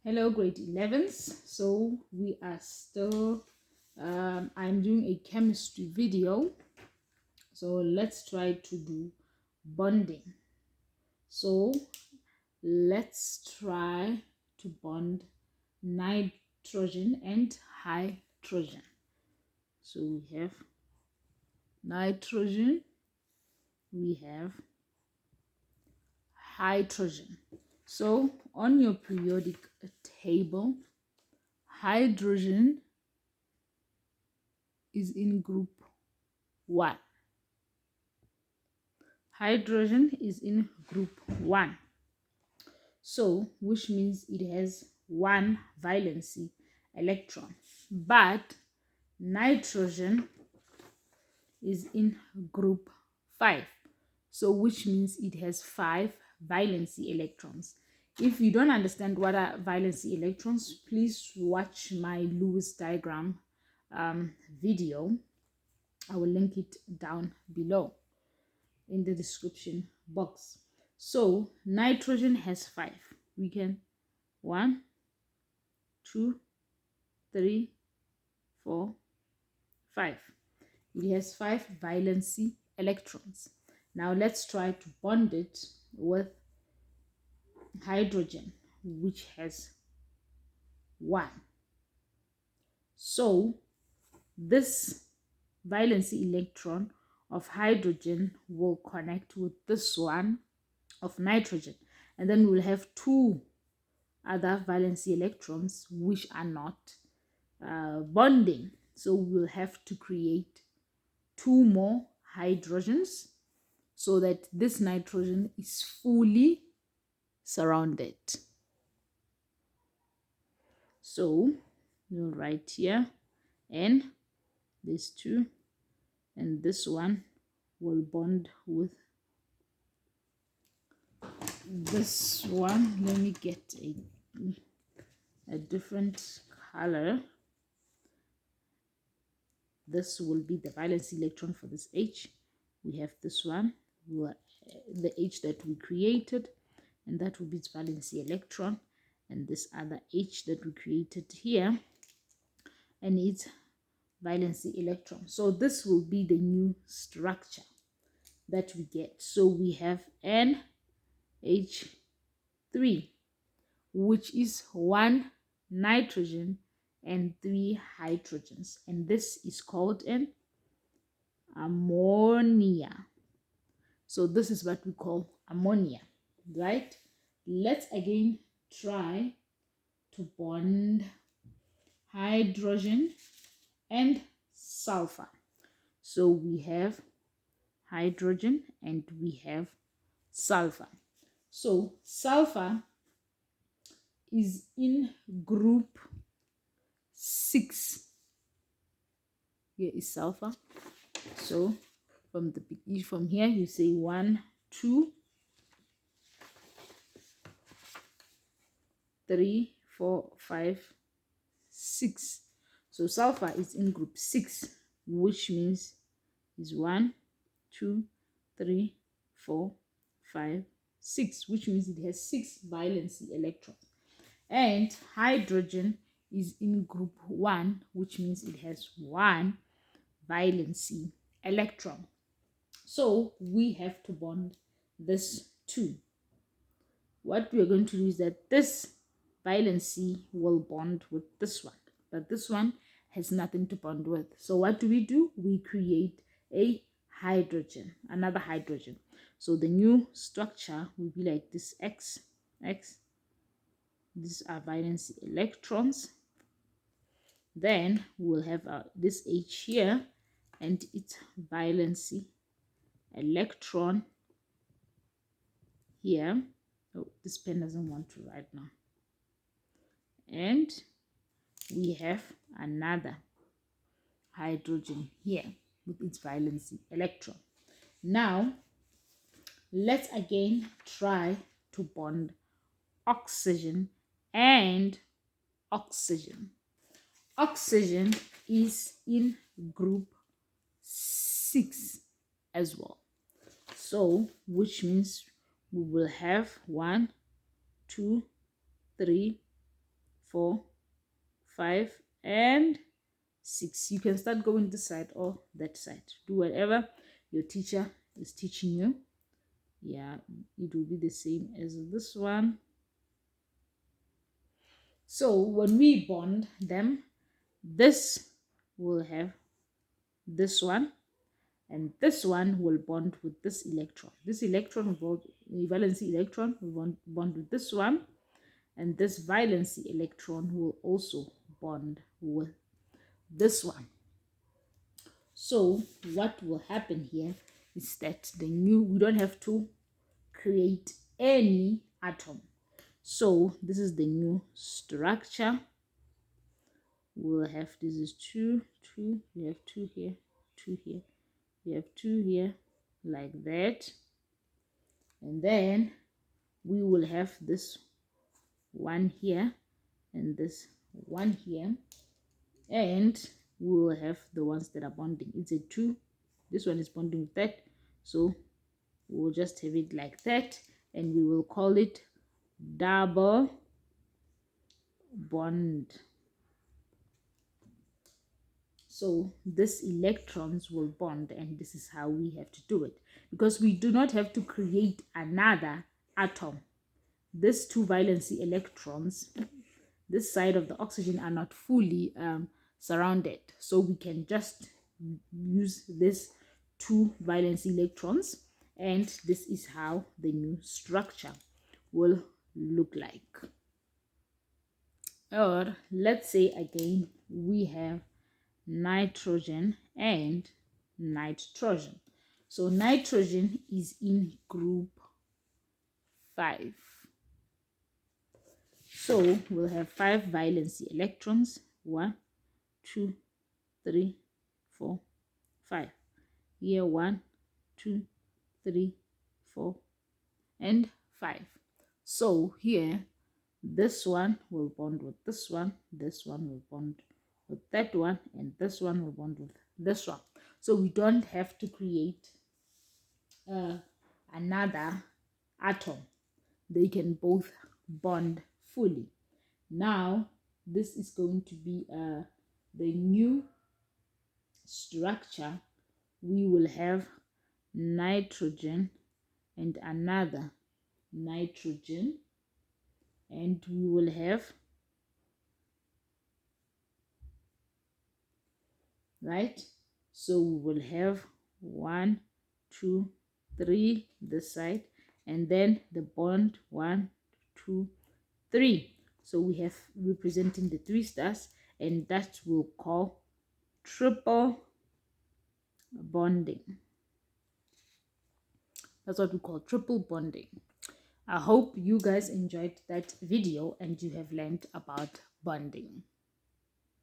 Hello, grade 11s. So we are still, I'm doing a chemistry video. So let's try to do bonding. So let's try to bond nitrogen and hydrogen. So we have nitrogen, we have hydrogen. So on your periodic table, hydrogen is in group 1. Hydrogen is in group 1. So, which means it has one valency electron. But nitrogen is in group 5. So, which means it has 5 valency electrons. If you don't understand what are valency electrons, please watch my Lewis diagram video. I will link it down below in the description box. So nitrogen has 5. We can 1, 2, 3, 4, 5. It has 5 valency electrons. Now let's try to bond it with hydrogen, which has 1. So this valency electron of hydrogen will connect with this one of nitrogen, and then we'll have 2 other valency electrons which are not bonding. So we'll have to create 2 more hydrogens so that this nitrogen is fully surrounded. So we'll write here N, these 2, and this one will bond with this one. Let me get a different color. This will be the valence electron for this H. We have this one, the H that we created, and that will be its valency electron, and this other H that we created here, and its valency electron. So this will be the new structure that we get. So we have NH3, which is 1 nitrogen and 3 hydrogens, and this is called an ammonia. So this is what we call ammonia, right? Let's again try to bond hydrogen and sulfur. So we have hydrogen and we have sulfur. So sulfur is in group 6. Here is sulfur. So from here you say 1, 2, 3, 4, 5, 6. So sulfur is in group 6, which means is 1, 2, 3, 4, 5, 6, which means it has 6 valency electrons. And hydrogen is in group 1, which means it has 1 valency electron. So we have to bond this 2. What we are going to do is that this valency will bond with this one, but this one has nothing to bond with. So what do? We create a hydrogen, another hydrogen. So the new structure will be like this: X, X. These are valency electrons. Then we'll have this H here and its valency electron here. Oh, this pen doesn't want to write now. And we have another hydrogen here with its valency electron. Now let's again try to bond oxygen and oxygen. Oxygen is in group 6 as well. So which means we will have 1, 2, 3, 4, 5, and 6. You can start going this side or that side. Do whatever your teacher is teaching you. Yeah, it will be the same as this one. So when we bond them, this will have this one, and this one will bond with this electron. This electron will bond, the valency electron will bond with this one, and this valency electron will also bond with this one. So what will happen here is that we don't have to create any atom. So this is the new structure. We'll have, this is 2, 2, we have 2 here, 2 here, we have 2 here, like that. And then we will have this one here and this one here, and we will have the ones that are bonding. It's a 2, this one is bonding with that, so we'll just have it like that, and we will call it double bond. So this electrons will bond, and this is how we have to do it, because we do not have to create another atom. These 2 valency electrons, this side of the oxygen, are not fully surrounded, so we can just use this 2 valency electrons, and this is how the new structure will look like. Or let's say again we have nitrogen and nitrogen. So nitrogen is in group 5. So we'll have 5 valency electrons. 1, 2, 3, 4, 5. Here 1, 2, 3, 4, and 5. So here this one will bond with this one will bond with that one, and this one will bond with this one. So we don't have to create another atom. They can both bond fully. Now this is going to be the new structure. We will have nitrogen and another nitrogen, and we will have, right, so we will have 1, 2, 3 this side, and then the bond 1, 2, 3. So we have representing the 3 stars, and that we'll call triple bonding. That's what we call triple bonding. I hope you guys enjoyed that video and you have learned about bonding.